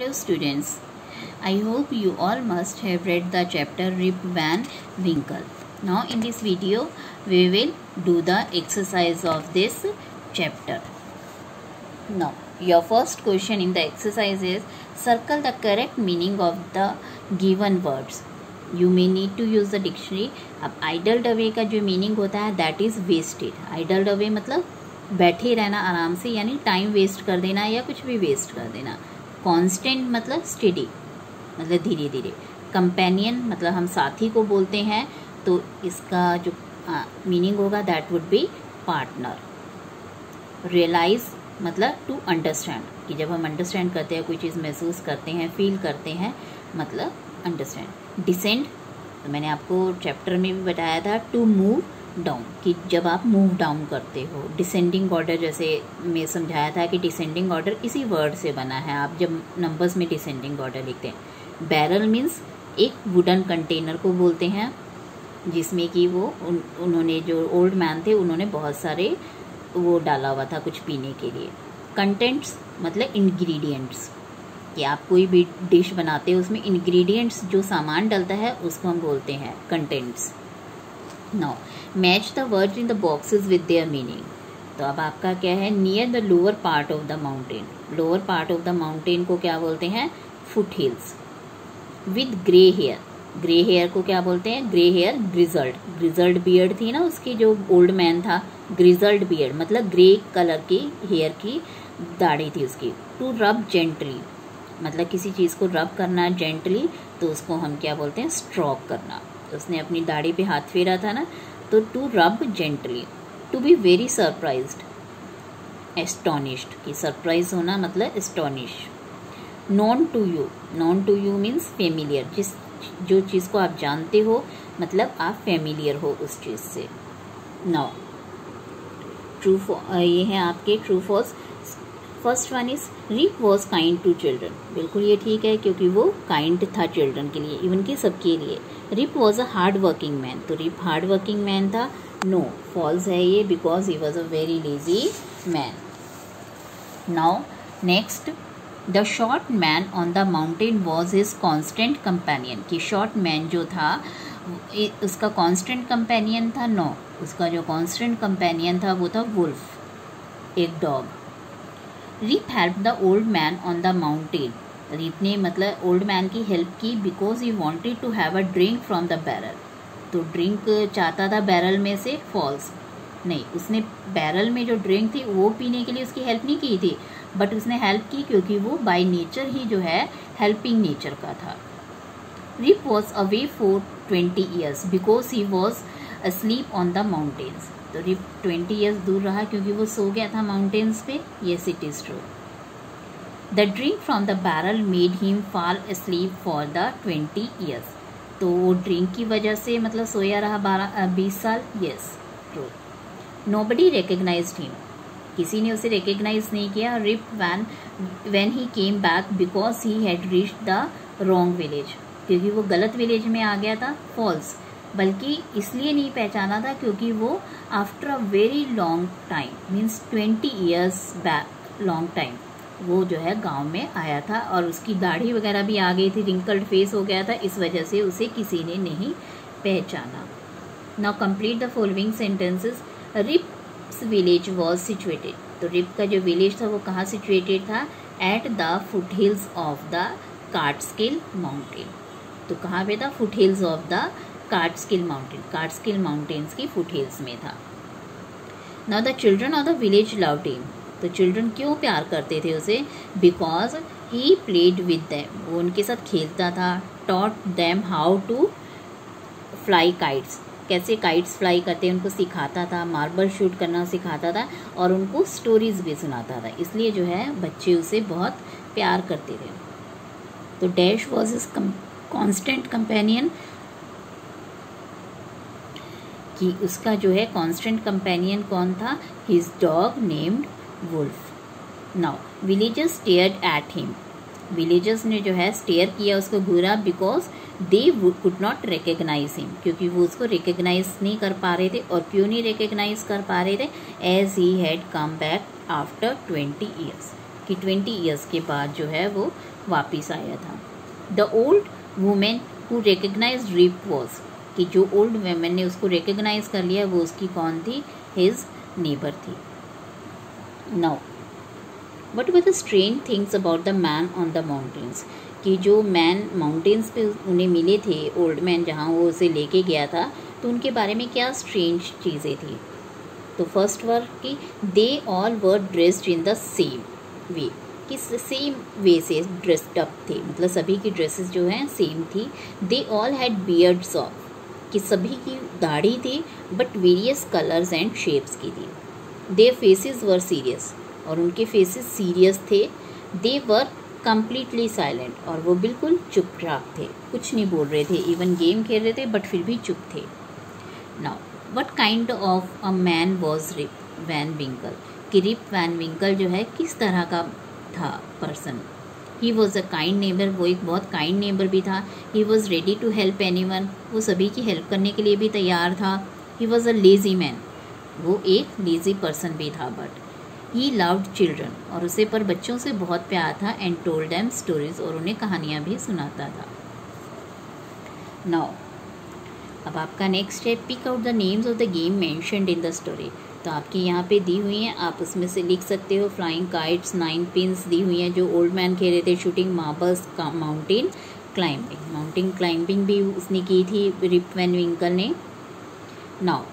Hello students, I hope you all must have read the chapter Rip Van Winkle. Now in this video we will do the exercise of this chapter. Now your first question in the exercise is circle the correct meaning of the given words. You may need to use the dictionary. अब idled away का जो meaning होता है that is wasted. Idled away मतलब बैठे रहना आराम से, यानी टाइम वेस्ट कर देना या कुछ भी वेस्ट कर देना. कांस्टेंट मतलब स्टेडी, मतलब धीरे धीरे. कंपेनियन मतलब हम साथी को बोलते हैं, तो इसका जो मीनिंग होगा that would be partner. Realise मतलब टू अंडरस्टैंड, कि जब हम अंडरस्टैंड करते हैं, कोई चीज़ महसूस करते हैं, फील करते हैं, मतलब अंडरस्टैंड. डिसेंड तो मैंने आपको चैप्टर में भी बताया था टू मूव डाउन, कि जब आप मूव डाउन करते हो. डिसेंडिंग ऑर्डर जैसे मैं समझाया था कि डिसेंडिंग ऑर्डर इसी वर्ड से बना है. आप जब नंबर्स में डिसेंडिंग ऑर्डर लिखते हैं. बैरल मीन्स एक वुडन कंटेनर को बोलते हैं जिसमें कि वो उन्होंने जो ओल्ड मैन थे उन्होंने बहुत सारे वो डाला हुआ था कुछ पीने के लिए. कंटेंट्स मतलब इंग्रेडिएंट्स, कि आप कोई भी डिश बनाते हो उसमें इंग्रेडिएंट्स जो सामान डलता है उसको हम बोलते हैं contents. Now match the words in the boxes with their meaning. तो अब आपका क्या है, near the lower part of the mountain. Lower part of the mountain को क्या बोलते हैं, foot hills. With grey hair, grey hair को क्या बोलते हैं, grey hair. Grizzled, grizzled beard थी ना उसकी, जो ओल्ड मैन था. ग्रिजल्ड बियर्ड मतलब ग्रे कलर की हेयर की दाढ़ी थी उसकी. टू रब जेंटली मतलब किसी चीज़ को रब करना जेंटली, तो उसको हम क्या बोलते हैं, स्ट्रोक करना. उसने अपनी दाढ़ी पे हाथ फेरा था ना, तो to rub gently. To be very surprised, astonished, कि सरप्राइज होना मतलब astonish. Known to you, known to you means familiar, जो चीज़ को आप जानते हो मतलब आप फेमिलियर हो उस चीज़ से. नाउ ट्रू, ये है आपके true false. First one is Rip was kind to children. बिल्कुल ये ठीक है, क्योंकि वो काइंड था चिल्ड्रन के लिए, इवन कि सबके लिए. Rip was a hard working man, तो रिप हार्ड वर्किंग मैन था. नो, फॉल्स है ये, because he was a very lazy man. Now next, the short man on the mountain was his constant companion, कि short man जो था उसका constant companion था. No, उसका जो कॉन्स्टेंट कंपेनियन था वो था वुल्फ, एक dog. Rip help the old man on the mountain. Rip ने मतलब ओल्ड मैन की हेल्प की because he wanted to have a drink from the barrel. तो ड्रिंक चाहता था बैरल में से. फॉल्स नहीं, उसने बैरल में जो ड्रिंक थी वो पीने के लिए उसकी हेल्प नहीं की थी, बट उसने हेल्प की क्योंकि वो बाय नेचर ही जो है हेल्पिंग नेचर का था. Rip was away for 20 years because he was asleep on the mountains. तो रिप 20 years दूर रहा क्योंकि वो सो गया था माउंटेन्स पे. Yes, it is true. The drink from the barrel made him fall asleep for the 20 years. तो वो ड्रिंक की वजह से मतलब सोया रहा 20 साल. Yes, true. Nobody recognised him, किसी ने उसे रिकग्नाइज नहीं किया. Rip when he came back because he had reached the wrong village, क्योंकि वो गलत विलेज में आ गया था. फॉल्स, बल्कि इसलिए नहीं पहचाना था क्योंकि वो after a very long time means 20 years back, long time वो जो है गांव में आया था और उसकी दाढ़ी वगैरह भी आ गई थी, रिंकल्ड फेस हो गया था, इस वजह से उसे किसी ने नहीं पहचाना. Now complete the following sentences. Rip's village was situated. तो रिप का जो विलेज था वो कहाँ सिचुएटेड था, at the foot hills of the Catskill mountain. तो कहाँ पे था, foot hills of the Catskill mountain, Catskill mountains की फुट हिल्स में था. Now the children of the village loved him. तो चिल्ड्रन क्यों प्यार करते थे उसे, because he played with them, वो उनके साथ खेलता था. Taught them how to fly kites, कैसे काइट्स फ्लाई करते हैं उनको सिखाता था. मार्बल शूट करना सिखाता था और उनको स्टोरीज भी सुनाता था. इसलिए जो है बच्चे उसे बहुत प्यार करते थे. तो dash was his constant companion, कि उसका जो है कांस्टेंट कंपेनियन कौन था, his dog named Wolf. Now villagers stared at him. Villagers ने जो है स्टेयर किया, उसको घूरा, because they could not recognise him, क्योंकि वो उसको रिकग्नाइज नहीं कर पा रहे थे. और क्यों नहीं रिकग्नाइज कर पा रहे थे, as he had come back after 20 years, कि 20 years के बाद जो है वो वापस आया था। The old women who recognise Rip was, कि जो ओल्ड वुमेन ने उसको रिकग्नाइज कर लिया वो उसकी कौन थी? हिज नेबर थी। Now what were the strange things about the man on the mountains, कि जो मैन माउंटेन्स पे उन्हें मिले थे, ओल्ड मैन जहाँ वो उसे लेके गया था, तो उनके बारे में क्या स्ट्रेंज चीज़ें थी। तो फर्स्ट वर्ड कि they all were dressed in the same way, कि सेम वे से ड्रेस्ड अप थे, मतलब सभी की ड्रेसेस जो हैं सेम थी। They all had beards of, कि सभी की दाढ़ी थी but various colours and shapes की थी। देयर फेसेस वर सीरियस, और उनके फेसेस सीरियस थे। दे वर कम्प्लीटली साइलेंट, और वो बिल्कुल चुपचाप थे, कुछ नहीं बोल रहे थे, इवन गेम खेल रहे थे बट फिर भी चुप थे। Now what kind of a man was Rip Van Winkle, कि रिप वैन विंकल जो है किस तरह का था person. He was a kind neighbour, वो एक बहुत काइंड नेबर भी था। He was ready to help anyone, वो सभी की हेल्प करने के लिए भी तैयार था। He was a lazy man, वो एक लेजी पर्सन भी था। बट ही लव्ड चिल्ड्रन, और उसे पर बच्चों से बहुत प्यार था। एंड टोल्ड देम स्टोरीज, और उन्हें कहानियाँ भी सुनाता था। नाउ अब आपका नेक्स्ट है pick out the names of the game mentioned in the story. तो आपकी यहाँ पे दी हुई हैं, आप उसमें से लिख सकते हो। फ्लाइंग काइट्स, 9 पिंस दी हुई हैं जो ओल्ड मैन खेल रहे थे। Shooting marbles, mountain climbing, mountain climbing भी उसने की थी रिप वैन विंकल ने। Now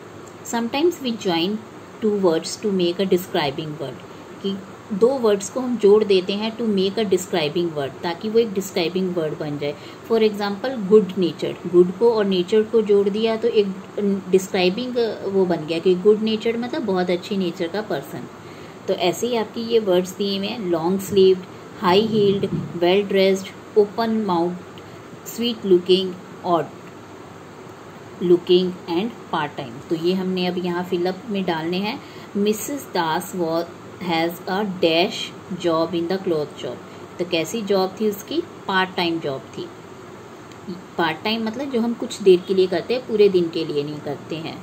sometimes we join 2 words to make a describing word, कि 2 वर्ड्स को हम जोड़ देते हैं to make a describing word, ताकि वो एक डिस्क्राइबिंग वर्ड बन जाए। For example good natured, good को और नेचर को जोड़ दिया तो एक डिस्क्राइबिंग वो बन गया कि गुड नेचर्ड मतलब बहुत अच्छी नेचर का पर्सन। तो ऐसे ही आपकी ये वर्ड्स दिए हुए हैं। Long sleeved, high heeled, well dressed, open mouth, sweet looking, odd looking and part time. तो ये हमने अब यहाँ फिलअप में डालने हैं। Mrs Das has a dash job in the cloth shop, तो कैसी जॉब थी उसकी? पार्ट टाइम जॉब थी। पार्ट टाइम मतलब जो हम कुछ देर के लिए करते हैं, पूरे दिन के लिए नहीं करते हैं।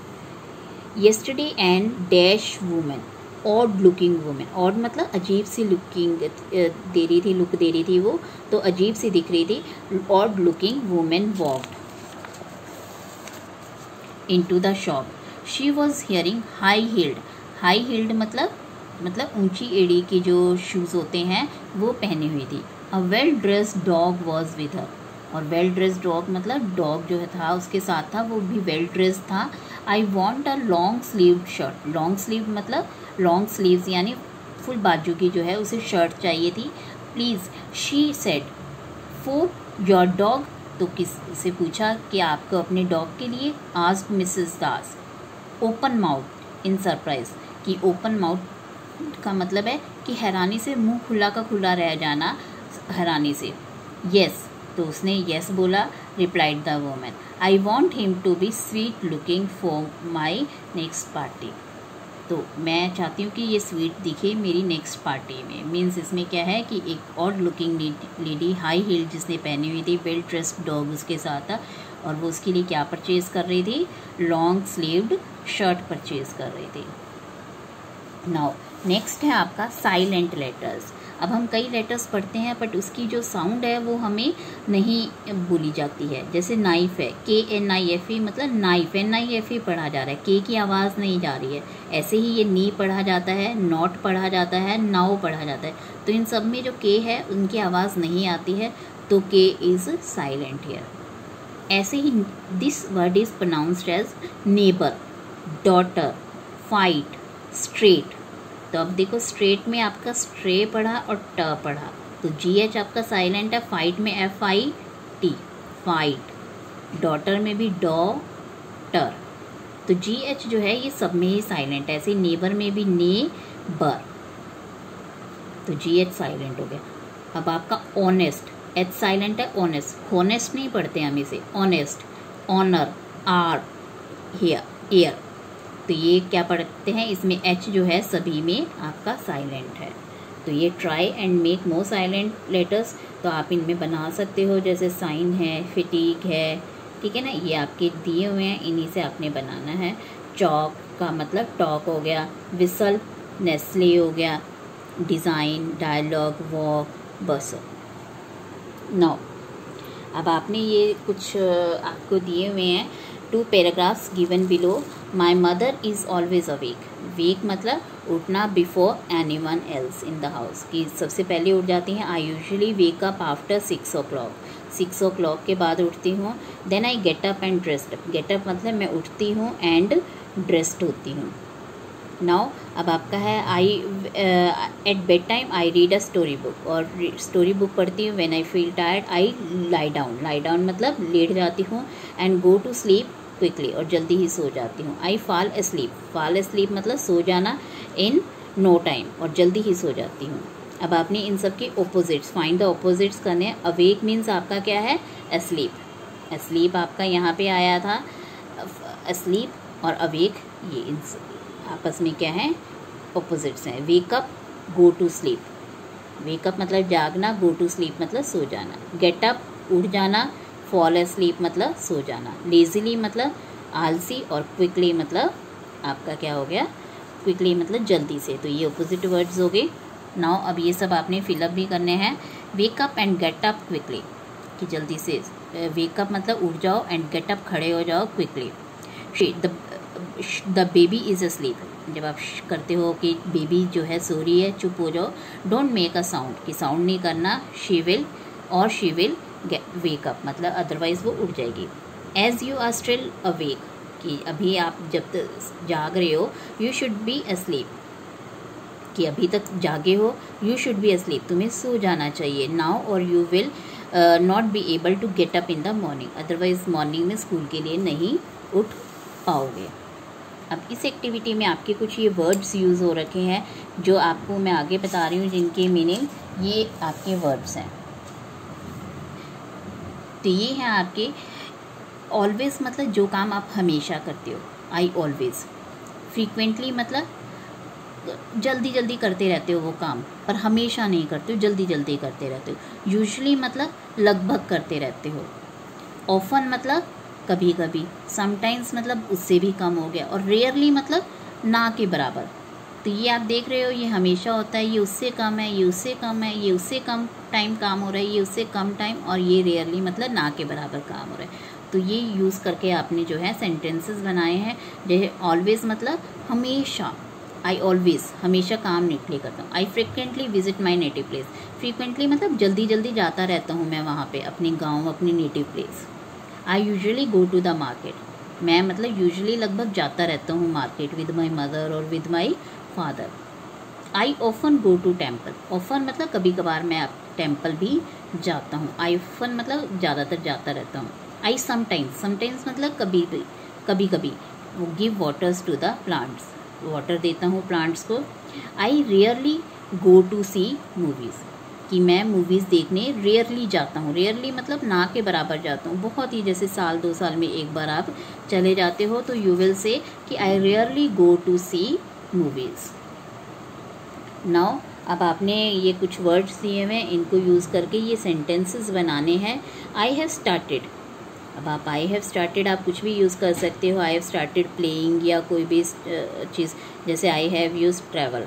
Yesterday and dash women, odd looking women, odd मतलब अजीब सी लुकिंग दे रही थी, लुक दे रही थी वो, तो अजीब सी दिख रही थी। Odd looking women walked into the shop. She was wearing high heeled, high heeled मतलब ऊंची एड़ी के जो शूज़ होते हैं वो पहनी हुई थी। A well dressed dog was with her, और वेल ड्रेस्ड डॉग मतलब डॉग जो था उसके साथ था, वो भी वेल ड्रेस्ड था। I want a long sleeved shirt, long sleeve मतलब लॉन्ग स्लीव्स यानी फुल बाजू की जो है उसे शर्ट चाहिए थी। Please she said for your dog, तो किससे पूछा कि आपको अपने डॉग के लिए। Asked Mrs Das. Open mouth in surprise, कि ओपन माउथ का मतलब है कि हैरानी से, मुंह खुला का खुला रह जाना हैरानी से। येस, तो उसने येस बोला। Replied the woman. I want him to be sweet looking for my next party, तो मैं चाहती हूँ कि ये स्वीट दिखे मेरी नेक्स्ट पार्टी में। मीन्स इसमें क्या है कि एक odd looking lady, high heel जिसने पहनी हुई थी, वेल ड्रेस्ड डॉग उसके साथ था, और वो उसके लिए क्या परचेज़ कर रही थी? लॉन्ग स्लीव्ड शर्ट परचेज़ कर रही थी। नाउ नेक्स्ट है आपका साइलेंट लेटर्स। अब हम कई लेटर्स पढ़ते हैं बट उसकी जो साउंड है वो हमें नहीं बोली जाती है। जैसे नाइफ है, KNIFE मतलब नाइफ, NIFE पढ़ा जा रहा है, के की आवाज़ नहीं जा रही है। ऐसे ही ये नी पढ़ा जाता है, नॉट पढ़ा जाता है, नाउ पढ़ा जाता है। तो इन सब में जो के है उनकी आवाज़ नहीं आती है, तो के इज़ साइलेंट हियर। ऐसे ही this word is pronounced as neighbour, daughter, fight, straight. तो अब देखो स्ट्रेट में आपका स्ट्रे पढ़ा और ट पढ़ा, तो GH आपका साइलेंट है। फाइट में FIT, फाइट। डॉटर में भी डॉटर, तो GH जो है ये सब में ही साइलेंट है। ऐसे नेबर में भी नेबर, तो GH साइलेंट हो गया। अब आपका ऑनेस्ट, H साइलेंट है। ऑनेस्ट, हॉनेस्ट नहीं पढ़ते हम इसे, ऑनेस्ट। ऑनर, आर, एयर, तो ये क्या पढ़ते हैं? इसमें H जो है सभी में आपका साइलेंट है। तो ये try and make more silent letters, तो आप इनमें बना सकते हो। जैसे साइन है, फिटीक है, ठीक है ना, ये आपके दिए हुए हैं, इन्हीं से आपने बनाना है। चॉक का मतलब टॉक हो गया। विसल, नेस्ले हो गया। डिज़ाइन, डायलॉग, वॉक, बस। नाउ अब आपने ये कुछ आपको दिए हुए हैं 2 paragraphs given below. My mother is always awake. Wake मतलब उठना before anyone else in the house, कि सबसे पहले उठ जाती हैं। I usually wake up after 6 o'clock। 6 o'clock के बाद उठती हूँ। Then I get up and dressed. Get up मतलब मैं उठती हूँ एंड ड्रेस्ड होती हूँ। नाउ अब आपका है I at bedtime I read a story book, और स्टोरी बुक पढ़ती हूँ। When I feel tired I lie down. Lie down मतलब लेट जाती हूँ। And go to sleep quickly, और जल्दी ही सो जाती हूँ। I fall asleep. Fall asleep मतलब सो जाना इन नो टाइम, और जल्दी ही सो जाती हूँ। अब आपने इन सब के ऑपोजिट्स फाइंड द ऑपोजिट्स करने हैं। अवेक मीन्स आपका क्या है, अस्लीप। अस्लीप आपका यहाँ पे आया था। अस्लीप और अवेक ये इन आपस में क्या है, ऑपोजिट्स हैं। Wake up, go to sleep. Wake up मतलब जागना, गो टू स्लीप मतलब सो जाना। गेट अप उठ जाना, फॉल अस्लीप मतलब सो जाना। लेजीली मतलब आलसी, और क्विकली मतलब आपका क्या हो गया, क्विकली मतलब जल्दी से। तो ये ऑपोजिट वर्ड्स हो गए। नाउ अब ये सब आपने फिलअप भी करने हैं। Wake up and get up quickly, कि जल्दी से। वेकअप मतलब उठ जाओ, एंड गेट अप खड़े हो जाओ quickly. The baby is asleep, जब आप करते हो कि बेबी जो है सो रही है, चुप हो जाओ। डोंट मेक अ साउंड, कि साउंड नहीं करना। शी विल वेकअप मतलब अदरवाइज वो उठ जाएगी। As you are still awake, कि अभी आप जब तक जाग रहे हो। यू शुड बी अस्लीप, कि अभी तक जागे हो। यू शुड बी अस्लीप, तुम्हें सो जाना चाहिए। नाउ और you will not be able to get up in the morning, otherwise morning में स्कूल के लिए नहीं उठ पाओगे। अब इस एक्टिविटी में आपके कुछ ये वर्ड्स यूज़ हो रखे हैं, जो आपको मैं आगे बता रही हूँ, जिनके मीनिंग ये आपके वर्ड्स हैं। तो ये हैं आपके ऑलवेज मतलब जो काम आप हमेशा करते हो। I always. फ्रीक्वेंटली मतलब जल्दी जल्दी करते रहते हो वो काम, पर हमेशा नहीं करते हो, जल्दी जल्दी करते रहते हो। यूजुअली मतलब लगभग करते रहते हो। ऑफन मतलब कभी कभी। समटाइम्स मतलब उससे भी कम हो गया। और रेयरली मतलब ना के बराबर। तो ये आप देख रहे हो, ये हमेशा होता है, ये उससे कम है, ये उससे कम है, ये उससे कम टाइम काम हो रहा है, ये उससे कम टाइम, और ये रेयरली मतलब ना के बराबर काम हो रहा है। तो ये यूज़ करके आपने जो है सेंटेंसेस बनाए हैं। जैसे ऑलवेज मतलब हमेशा। आई ऑलवेज हमेशा काम निकले करता हूँ। I frequently visit my native place. Frequently मतलब जल्दी जल्दी जाता रहता हूँ मैं वहाँ पे, अपने गाँव, अपनी native place. I usually go to the market. मैं मतलब यूजुअली लगभग जाता रहता हूँ मार्केट विद माई मदर और with my father. I often go to temple. Often मतलब कभी कभार मैं टेम्पल भी जाता हूँ। आई ऑफन मतलब ज़्यादातर जाता रहता हूँ। I sometimes. समटाइम्स मतलब कभी कभी वो give waters to the plants. Water देता हूँ प्लांट्स को। I rarely go to see movies, कि मैं मूवीज़ देखने रेयरली जाता हूँ। रेयरली मतलब ना के बराबर जाता हूँ, बहुत ही, जैसे साल 2 साल में एक बार आप चले जाते हो। तो यू विल से कि I rarely go to see movies. Now अब आपने ये कुछ वर्ड्स दिए हुए हैं, इनको यूज़ करके ये सेंटेंसेस बनाने हैं। आई हैव स्टार्टेड। अब आप आई हैव स्टार्टेड आप कुछ भी यूज़ कर सकते हो। आई हैव स्टार्टेड प्लेइंग, या कोई भी चीज़, जैसे I have use travel.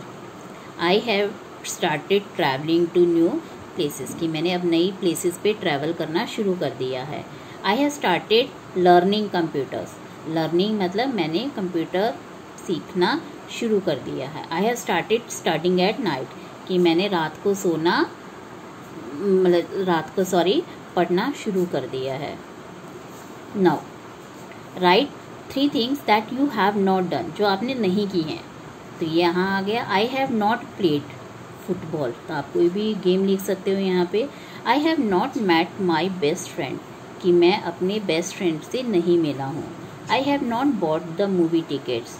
I have started travelling to new places, कि मैंने अब नई प्लेसेस पे ट्रैवल करना शुरू कर दिया है। आई have started learning computers. Learning मतलब मैंने कंप्यूटर सीखना शुरू कर दिया है। आई have started studying at night, कि मैंने रात को सोना मतलब रात को पढ़ना शुरू कर दिया है। Now right 3 things that you have not done, जो आपने नहीं की हैं। तो ये यहाँ आ गया। आई हैव नॉट प्लेड फुटबॉल, तो आप कोई भी गेम लिख सकते हो यहाँ पे। I have not met my best friend, कि मैं अपने बेस्ट फ्रेंड से नहीं मिला हूँ। I have not bought the movie tickets,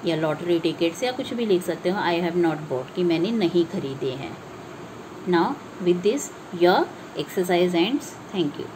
या लॉटरी टिकट्स, या कुछ भी लिख सकते हो। आई हैव नॉट बॉट, कि मैंने नहीं खरीदे हैं। Now with this your exercise ends. Thank you.